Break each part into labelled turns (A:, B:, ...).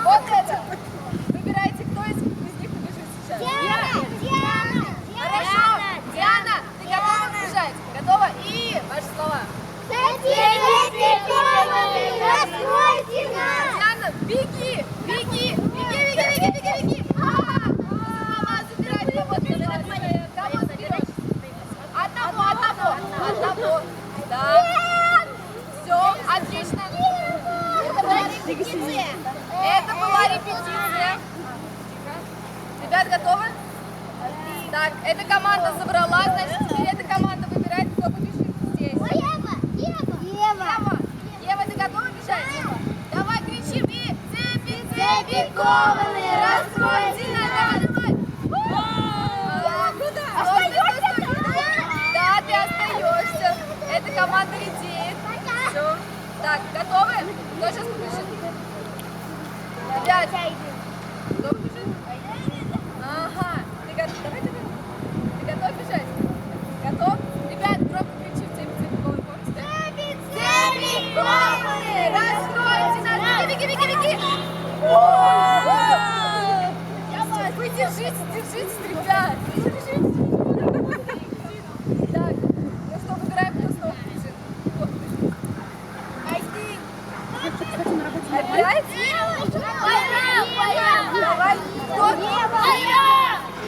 A: Вот это. Выбирайте, кто из них побежит сейчас.
B: Диана!
A: Хорошо. Диана, ты готова бежать? Готова? И ваши слова.
B: Раскройте нас!
A: Диана, беги! Беги! Беги! Мама, забирай кого заберешь? Одного. Да. Все, отлично. Это была репетиция. Ребят, готовы? Так, эта команда собрала, значит, теперь эта команда выбирает, кто побежит здесь. Ева, ты готова бежать? Давай кричим и цепи кованые, раскройте нас. Давай. Да, ты остаешься. Эта команда летит. Все. Так, готовы? Кто сейчас побежит? Ребят, кто побежит? Ага. Давай. Ты готов бежать? Готов? Ребят, громко кричим цепи кованые. Помните? Цепи кованые, раскройте нас. Беги. Вы держитесь, ребят. Так, ну что, выбираем, кто снова побежит. Кто побежит? Опять? Давай.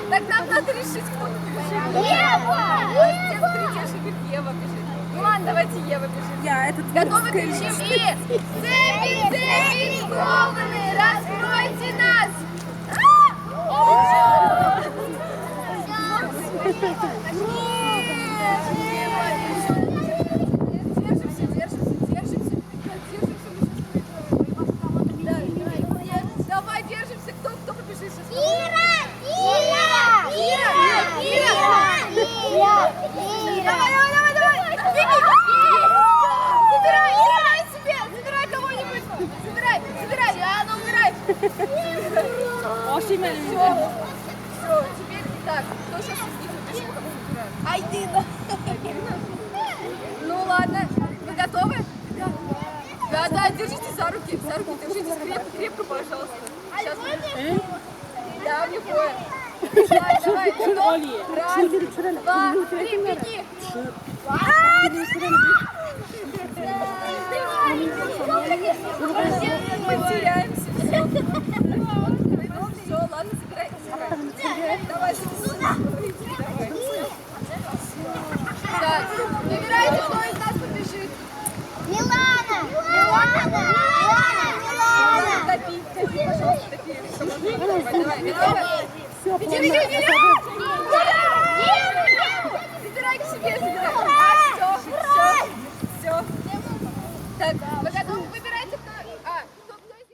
A: Так нам надо решить, кто побежит. Ева! Ева бежит. Ну ладно, давайте Ева бежит. Готовы кричим и цепи кованые, раскройте нас! Давай, держимся. Кто побежит сейчас?
B: Ира!
A: Давай. Забирай кого-нибудь. Забирай. Диана, убирай. Все, теперь так. Кто сейчас из них побежит? Кого выбираем?
B: Айдина!
A: Ну ладно, вы готовы? Да, держитесь за руки, держитесь крепко, пожалуйста. Сейчас мы... Да, в любое. Давай, готов? Раз, два, три, беги. Мы теряемся. Все, ладно, собирай. Давай. Так, выбирайте, кто из нас побежит.
B: Милана!
A: Топи, пожалуйста, топи. Давай, готовы? Беги! Забирай к себе, забирай. Все. Так,